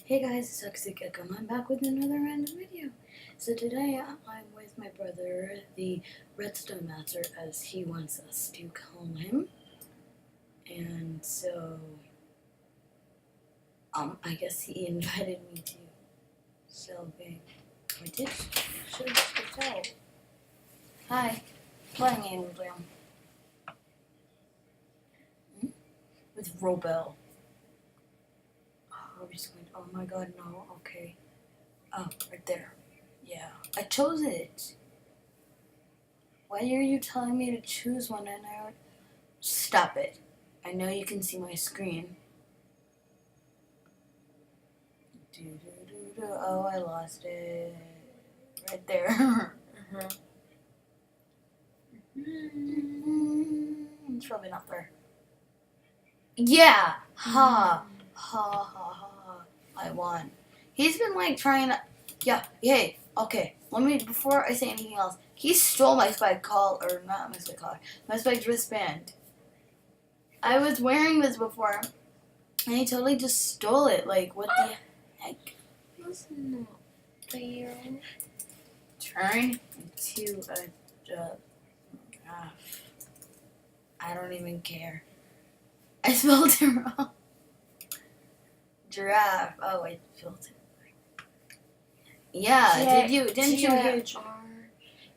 Hey guys, it's Uxie. I'm back with another random video. So today I'm with my brother, the Redstone Master, as he wants us to call him. And so, I guess he invited me to Selvig. I did should tell. Hi, playing game with him. With Robel. Oh my god, no, okay. Oh, right there. Yeah, I chose it. Why are you telling me to choose one and I would... Stop it. I know you can see my screen. Oh, I lost it. Right there. It's probably not there. Yeah! Ha! Ha ha ha. I won. He's been like trying to... Yeah, hey, okay. Let me, before I say anything else, he stole my spike collar, or not my spike collar, my spike wristband. I was wearing this before, and he totally just stole it. Like, what the heck? That's not fair. Turn into a giraffe. I don't even care. I spelled it wrong. Giraffe. Oh, I spelled it. Yeah, didn't you hear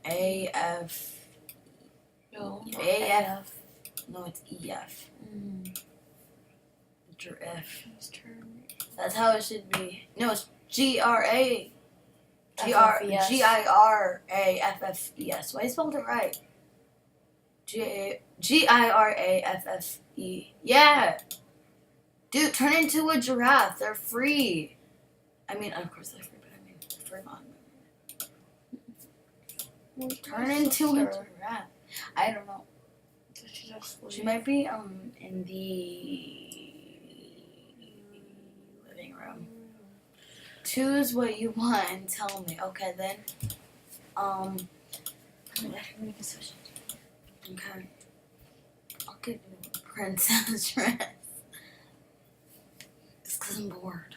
A-F? No, A-F. No, it's E-F. Giraffe. That's how it should be. No, it's G-R-A. G-I-R-A-F-F-E-S. Well, I spelled it right. G-I-R-A-F-F-E. Yeah. Dude, turn into a giraffe. They're free. I mean, of course they're free, but I mean, for non. Turn into a giraffe. I don't know. She might be in the living room. Choose what you want and tell me. Okay, then. Okay. I'll give you a princess dress. Just because I'm bored.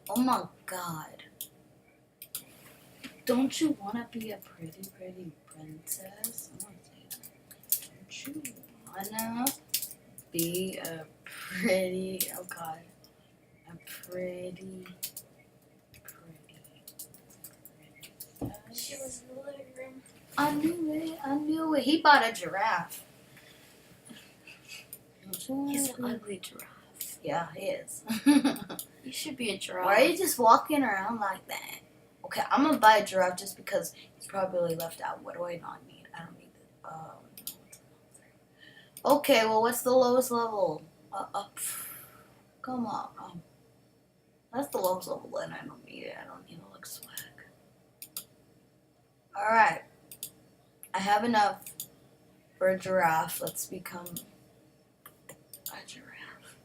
Oh my god. Don't you want to be a pretty princess? I want to say that. Don't you want to be a pretty, oh god, a pretty She was in the living room. I knew it. He bought a giraffe. He's an ugly giraffe. Yeah, he is. You should be a giraffe. Why are you just walking around like that? Okay, I'm gonna buy a giraffe just because he's probably left out. What do I not need? I don't need this. Okay, well, what's the lowest level? Come on. That's the lowest level, and I don't need it. I don't need to look swag. Alright. I have enough for a giraffe. Let's become a giraffe.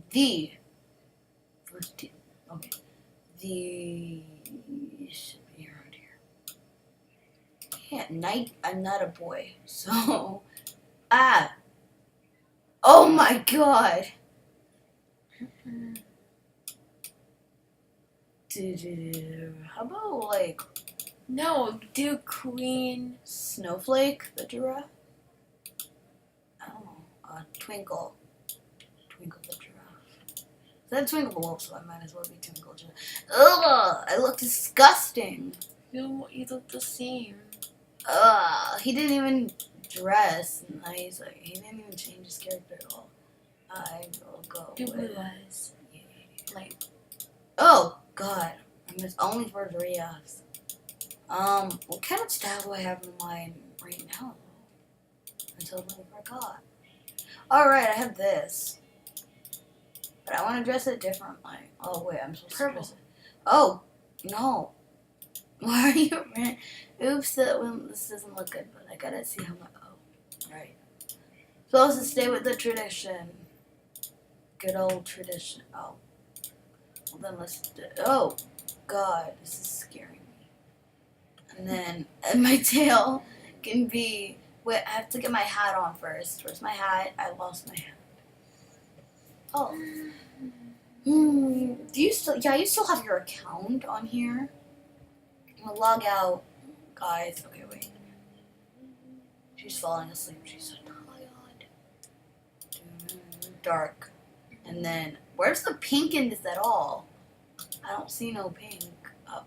The first T. Okay. The should be around here. Yeah, night. I'm not a boy, so Oh my god. How about like No, do Queen Snowflake the giraffe? I don't know. Twinkle the giraffe. Then Twinkle the wolf, so I might as well be Twinkle giraffe. Ugh! I look disgusting. You look the same. He didn't even dress nice. Like, he didn't even change his character at all. I will go Do with blue eyes. Like, oh god. It's only for giraffes. What kind of style do I have in mind right now? I totally forgot. Alright, I have this. But I want to dress it differently. Oh, wait, I'm supposed to dress it. Oh, no. Why are you... Oops, this doesn't look good, but I gotta see how much... Oh, right. Supposed to stay with the tradition. Good old tradition. Oh. Well, then let's do... Oh, God, this is scaring me. And then my tail can be Wait, I have to get my hat on first. Where's my hat? I lost my hat. Oh. Do you still? Yeah, you still have your account on here. I'm gonna log out, guys. Okay, wait. She's falling asleep. She's so tired. Dark. And then, where's the pink in this at all? I don't see no pink. Oh.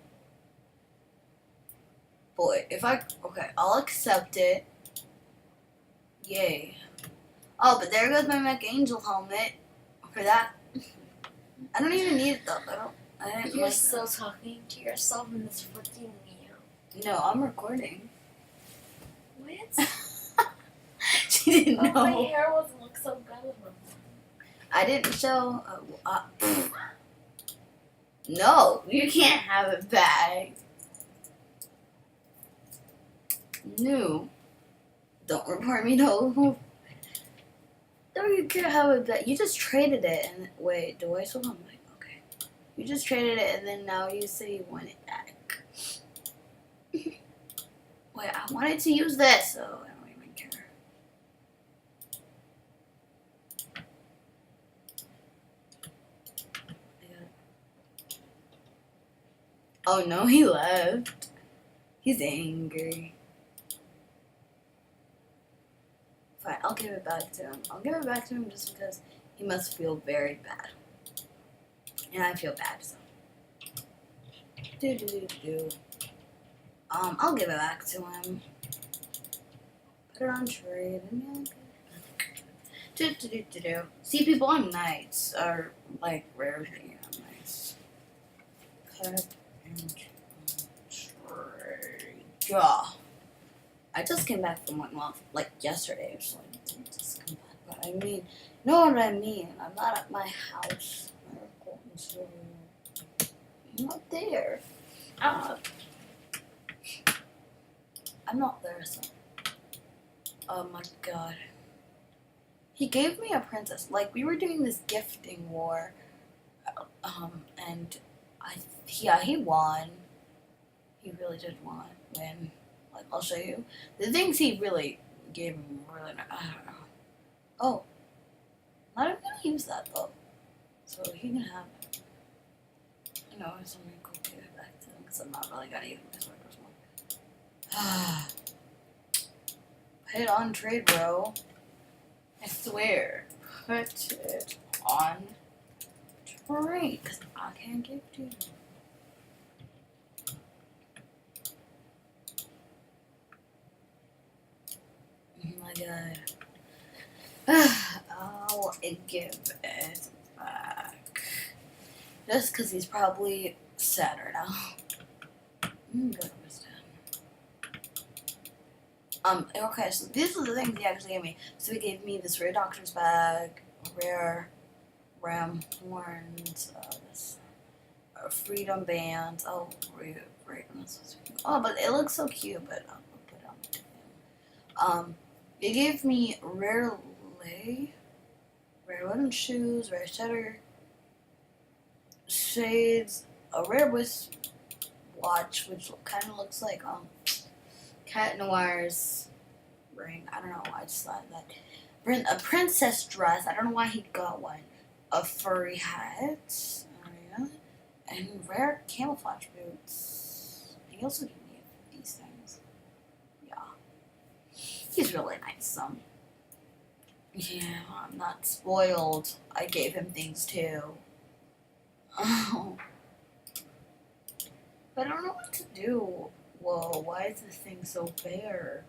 Boy, if I... Okay, I'll accept it. Yay. Oh, but there goes my McAngel helmet. For that... I don't even need it, though. I didn't You're like still talking to yourself in this freaking mirror. No, I'm recording. What? She didn't Oh, my know. hair doesn't look so good before. I didn't show... no, you can't have it back. No. Don't report me, no. No, you can't have it back. You just traded it and... Wait, do I still have my... Okay. You just traded it and then now you say you want it back. Wait, I wanted to use this, so I don't even care. Oh no, he left. He's angry. Fine, I'll give it back to him. I'll give it back to him just because he must feel very bad. And I feel bad, so. I'll give it back to him. Put it on trade. See, people, I'm nice. Or, like, rarely I'm nice. Cut and trade. Yeah. I just came back from one month, like yesterday, so I didn't just come back. But I mean, you know what I mean? I'm not at my house. I'm not there. I'm not there, so. Oh my god. He gave me a princess. Like, we were doing this gifting war. And he won. He really did win. Like, I'll show you. The things he really gave me really nice. I don't know. Oh. Not even gonna use that, though. So he can have it. I know, it's something cool to give it back to him, because I'm not really gonna use my sword this one. Put it on trade, bro. I swear. Put it on trade, because I can't give to you. Oh my god. I'll give it back. Just because he's probably sadder now. Good wisdom. Okay, so these are the things he actually gave me. So he gave me this rare doctor's bag, rare ram horns, this freedom bands. Oh, right. Oh, but it looks so cute, but I'll put it on the thing. He gave me rare wooden shoes, rare shutter shades, a rare wisp watch, which kind of looks like Cat Noir's ring. I don't know why I just thought that. A princess dress. I don't know why he got one. A furry hat. And rare camouflage boots. He also gave me these things. Yeah. He's really nice. Yeah, I'm not spoiled. I gave him things too. Oh. But I don't know what to do. Whoa, why is this thing so bare?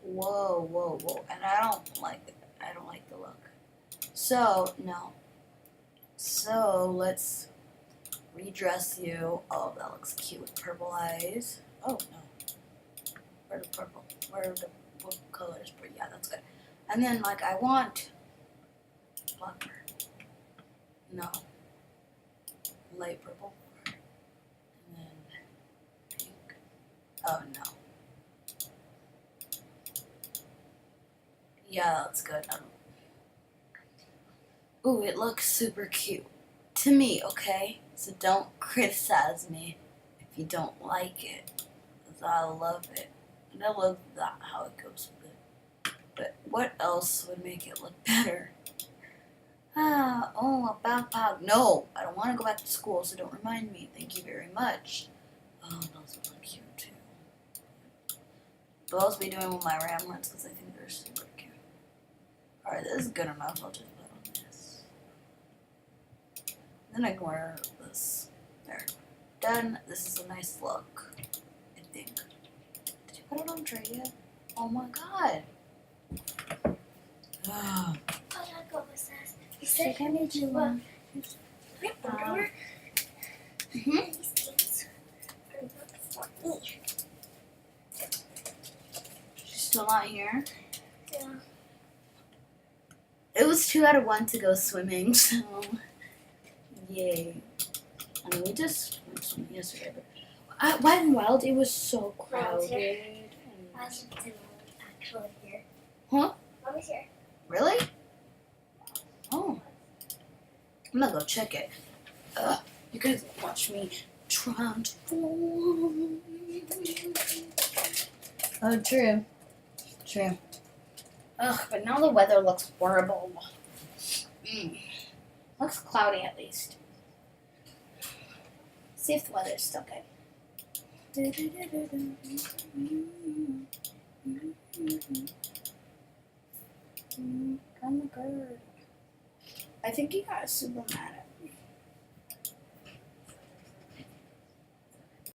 Whoa. And I don't like it. I don't like the look. So, no. So, let's redress you. Oh, that looks cute with purple eyes. Oh, no. Where the purple? Where are the what colors? But yeah, that's good. And then, like, I want black. No. Light purple. And then pink. Oh, no. Yeah, that's good. Ooh, it looks super cute. To me, okay? So don't criticize me if you don't like it. Because I love it. And I love that how it goes with it. But what else would make it look better? A backpack. No, I don't want to go back to school, so don't remind me. Thank you very much. Oh, those would look cute too. But I'll be doing with my ramrons because I think they're super cute. Alright, this is good enough. I'll just put on this. Then I can wear this. There. Done. This is a nice look, I think. Did you put it on tray yet? Oh my god. Ah. You said I need you one. Underwear? Mhm. These things are not for me. She's still not here. Yeah. It was 2 out of 1 to go swimming, so yay. I mean, we just went swimming yesterday, but at Wet n Wild it was so crowded. I was actually here. Huh? I was here. Really? Oh. I'm gonna go check it. You guys watch me transform. Oh, true. True. Ugh, but now the weather looks horrible. Looks cloudy at least. See if the weather's still good. Kind of good. I think he got super mad at